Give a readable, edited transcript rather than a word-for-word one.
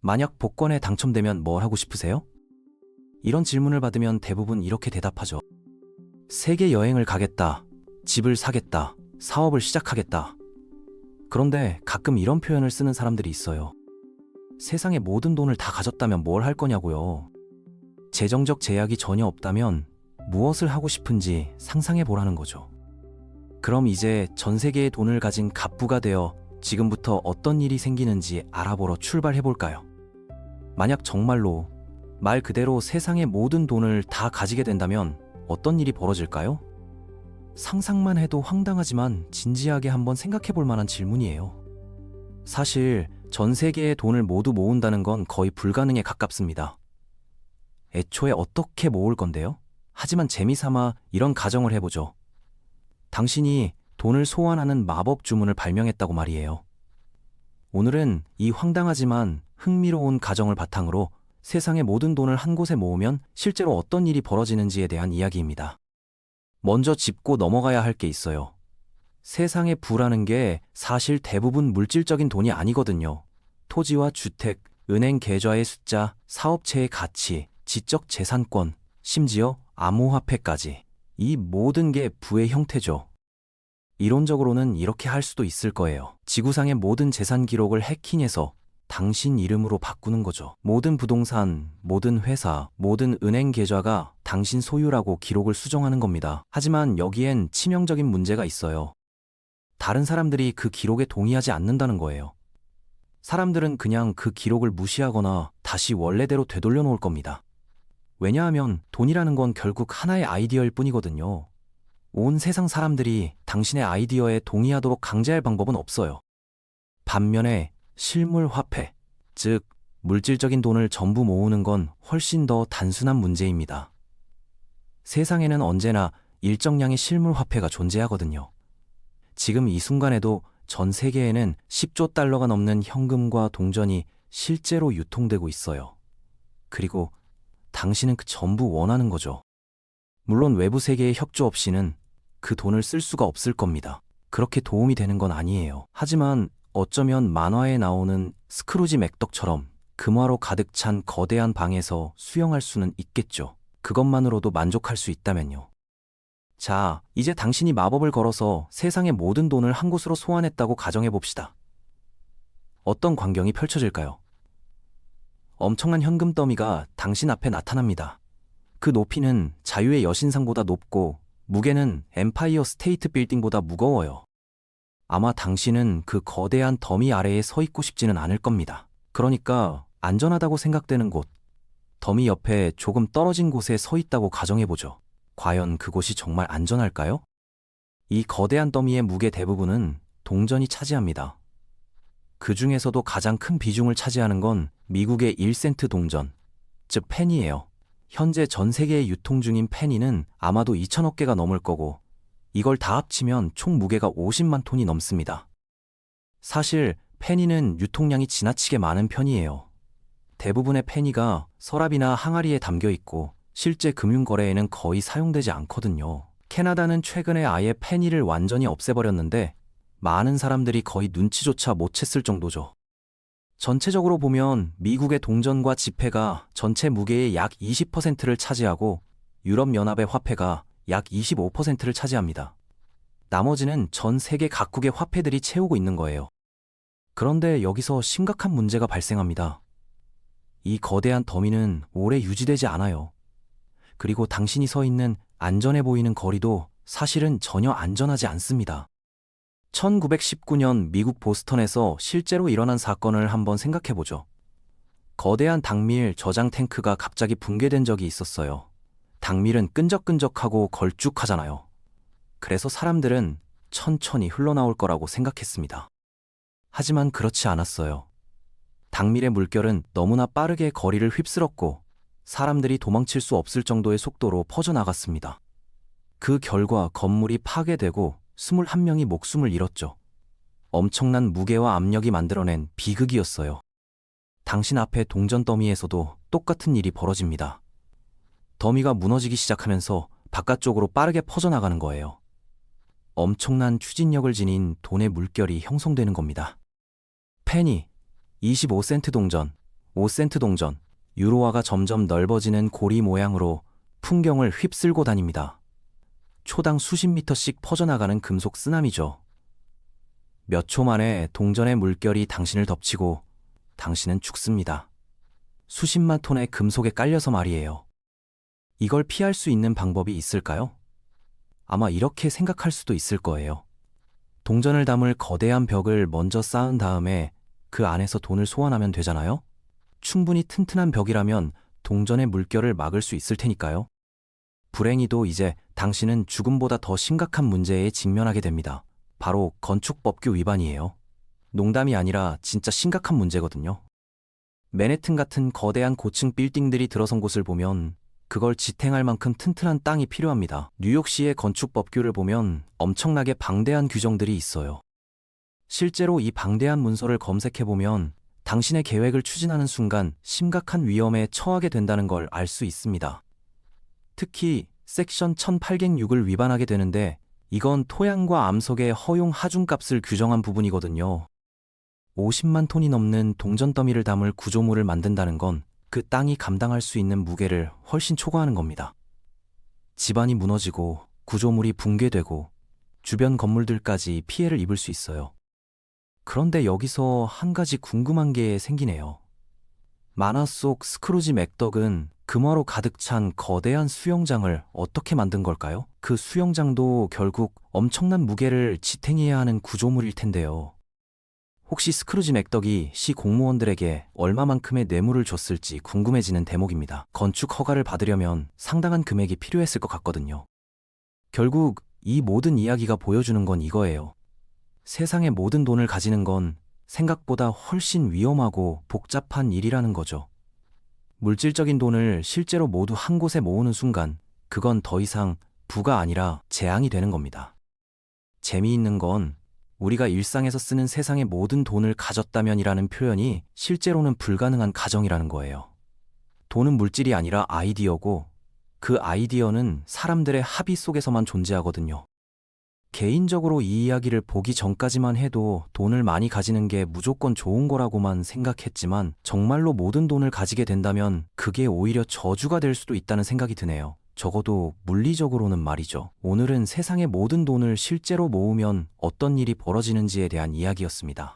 만약 복권에 당첨되면 뭘 하고 싶으세요? 이런 질문을 받으면 대부분 이렇게 대답하죠. 세계 여행을 가겠다, 집을 사겠다, 사업을 시작하겠다. 그런데 가끔 이런 표현을 쓰는 사람들이 있어요. 세상의 모든 돈을 다 가졌다면 뭘 할 거냐고요. 재정적 제약이 전혀 없다면 무엇을 하고 싶은지 상상해 보라는 거죠. 그럼 이제 전 세계의 돈을 가진 갑부가 되어 지금부터 어떤 일이 생기는지 알아보러 출발해 볼까요? 만약 정말로 말 그대로 세상의 모든 돈을 다 가지게 된다면 어떤 일이 벌어질까요? 상상만 해도 황당하지만 진지하게 한번 생각해 볼 만한 질문이에요. 사실 전 세계의 돈을 모두 모은다는 건 거의 불가능에 가깝습니다. 애초에 어떻게 모을 건데요? 하지만 재미삼아 이런 가정을 해보죠. 당신이 돈을 소환하는 마법 주문을 발명했다고 말이에요. 오늘은 이 황당하지만 흥미로운 가정을 바탕으로 세상의 모든 돈을 한 곳에 모으면 실제로 어떤 일이 벌어지는지에 대한 이야기입니다. 먼저 짚고 넘어가야 할 게 있어요. 세상의 부라는 게 사실 대부분 물질적인 돈이 아니거든요. 토지와 주택, 은행 계좌의 숫자, 사업체의 가치, 지적 재산권, 심지어 암호화폐까지. 이 모든 게 부의 형태죠. 이론적으로는 이렇게 할 수도 있을 거예요. 지구상의 모든 재산 기록을 해킹해서 당신 이름으로 바꾸는 거죠. 모든 부동산, 모든 회사, 모든 은행 계좌가 당신 소유라고 기록을 수정하는 겁니다. 하지만 여기엔 치명적인 문제가 있어요. 다른 사람들이 그 기록에 동의하지 않는다는 거예요. 사람들은 그냥 그 기록을 무시하거나 다시 원래대로 되돌려 놓을 겁니다. 왜냐하면 돈이라는 건 결국 하나의 아이디어일 뿐이거든요. 온 세상 사람들이 당신의 아이디어에 동의하도록 강제할 방법은 없어요. 반면에 실물 화폐, 즉 물질적인 돈을 전부 모으는 건 훨씬 더 단순한 문제입니다. 세상에는 언제나 일정량의 실물 화폐가 존재하거든요. 지금 이 순간에도 전 세계에는 10조 달러가 넘는 현금과 동전이 실제로 유통되고 있어요. 그리고 당신은 그 전부 원하는 거죠. 물론 외부 세계의 협조 없이는 그 돈을 쓸 수가 없을 겁니다. 그렇게 도움이 되는 건 아니에요. 하지만 어쩌면 만화에 나오는 스크루지 맥덕처럼 금화로 가득 찬 거대한 방에서 수영할 수는 있겠죠. 그것만으로도 만족할 수 있다면요. 자, 이제 당신이 마법을 걸어서 세상의 모든 돈을 한 곳으로 소환했다고 가정해 봅시다. 어떤 광경이 펼쳐질까요? 엄청난 현금 더미가 당신 앞에 나타납니다. 그 높이는 자유의 여신상보다 높고 무게는 엠파이어 스테이트 빌딩보다 무거워요. 아마 당신은 그 거대한 더미 아래에 서 있고 싶지는 않을 겁니다. 그러니까 안전하다고 생각되는 곳, 더미 옆에 조금 떨어진 곳에 서 있다고 가정해보죠. 과연 그곳이 정말 안전할까요? 이 거대한 더미의 무게 대부분은 동전이 차지합니다. 그 중에서도 가장 큰 비중을 차지하는 건 미국의 1센트 동전, 즉 페니예요. 현재 전 세계에 유통 중인 페니는 아마도 2천억 개가 넘을 거고 이걸 다 합치면 총 무게가 50만 톤이 넘습니다. 사실 페니는 유통량이 지나치게 많은 편이에요. 대부분의 페니가 서랍이나 항아리에 담겨 있고 실제 금융거래에는 거의 사용되지 않거든요. 캐나다는 최근에 아예 페니를 완전히 없애버렸는데 많은 사람들이 거의 눈치조차 못 챘을 정도죠. 전체적으로 보면 미국의 동전과 지폐가 전체 무게의 약 20%를 차지하고 유럽연합의 화폐가 약 25%를 차지합니다. 나머지는 전 세계 각국의 화폐들이 채우고 있는 거예요. 그런데 여기서 심각한 문제가 발생합니다. 이 거대한 더미는 오래 유지되지 않아요. 그리고 당신이 서 있는 안전해 보이는 거리도 사실은 전혀 안전하지 않습니다. 1919년 미국 보스턴에서 실제로 일어난 사건을 한번 생각해보죠. 거대한 당밀 저장 탱크가 갑자기 붕괴된 적이 있었어요. 당밀은 끈적끈적하고 걸쭉하잖아요. 그래서 사람들은 천천히 흘러나올 거라고 생각했습니다. 하지만 그렇지 않았어요. 당밀의 물결은 너무나 빠르게 거리를 휩쓸었고 사람들이 도망칠 수 없을 정도의 속도로 퍼져나갔습니다. 그 결과 건물이 파괴되고 21명이 목숨을 잃었죠. 엄청난 무게와 압력이 만들어낸 비극이었어요. 당신 앞의 동전 더미에서도 똑같은 일이 벌어집니다. 더미가 무너지기 시작하면서 바깥쪽으로 빠르게 퍼져나가는 거예요. 엄청난 추진력을 지닌 돈의 물결이 형성되는 겁니다. 페니, 25센트 동전, 5센트 동전, 유로화가 점점 넓어지는 고리 모양으로 풍경을 휩쓸고 다닙니다. 초당 수십 미터씩 퍼져나가는 금속 쓰나미죠. 몇 초 만에 동전의 물결이 당신을 덮치고 당신은 죽습니다. 수십만 톤의 금속에 깔려서 말이에요. 이걸 피할 수 있는 방법이 있을까요? 아마 이렇게 생각할 수도 있을 거예요. 동전을 담을 거대한 벽을 먼저 쌓은 다음에 그 안에서 돈을 소환하면 되잖아요? 충분히 튼튼한 벽이라면 동전의 물결을 막을 수 있을 테니까요. 불행히도 이제 당신은 죽음보다 더 심각한 문제에 직면하게 됩니다. 바로 건축법규 위반이에요. 농담이 아니라 진짜 심각한 문제거든요. 맨해튼 같은 거대한 고층 빌딩들이 들어선 곳을 보면 그걸 지탱할 만큼 튼튼한 땅이 필요합니다. 뉴욕시의 건축법규를 보면 엄청나게 방대한 규정들이 있어요. 실제로 이 방대한 문서를 검색해보면 당신의 계획을 추진하는 순간 심각한 위험에 처하게 된다는 걸 알 수 있습니다. 특히 섹션 1806을 위반하게 되는데 이건 토양과 암석의 허용 하중값을 규정한 부분이거든요. 50만 톤이 넘는 동전 더미를 담을 구조물을 만든다는 건 그 땅이 감당할 수 있는 무게를 훨씬 초과하는 겁니다. 집안이 무너지고 구조물이 붕괴되고 주변 건물들까지 피해를 입을 수 있어요. 그런데 여기서 한 가지 궁금한 게 생기네요. 만화 속 스크루지 맥덕은 금화로 가득 찬 거대한 수영장을 어떻게 만든 걸까요? 그 수영장도 결국 엄청난 무게를 지탱해야 하는 구조물일 텐데요. 혹시 스크루지 맥덕이 시 공무원들에게 얼마만큼의 뇌물을 줬을지 궁금해지는 대목입니다. 건축 허가를 받으려면 상당한 금액이 필요했을 것 같거든요. 결국 이 모든 이야기가 보여주는 건 이거예요. 세상의 모든 돈을 가지는 건 생각보다 훨씬 위험하고 복잡한 일이라는 거죠. 물질적인 돈을 실제로 모두 한 곳에 모으는 순간 그건 더 이상 부가 아니라 재앙이 되는 겁니다. 재미있는 건 우리가 일상에서 쓰는 세상의 모든 돈을 가졌다면이라는 표현이 실제로는 불가능한 가정이라는 거예요. 돈은 물질이 아니라 아이디어고 그 아이디어는 사람들의 합의 속에서만 존재하거든요. 개인적으로 이 이야기를 보기 전까지만 해도 돈을 많이 가지는 게 무조건 좋은 거라고만 생각했지만 정말로 모든 돈을 가지게 된다면 그게 오히려 저주가 될 수도 있다는 생각이 드네요. 적어도 물리적으로는 말이죠. 오늘은 세상의 모든 돈을 실제로 모으면 어떤 일이 벌어지는지에 대한 이야기였습니다.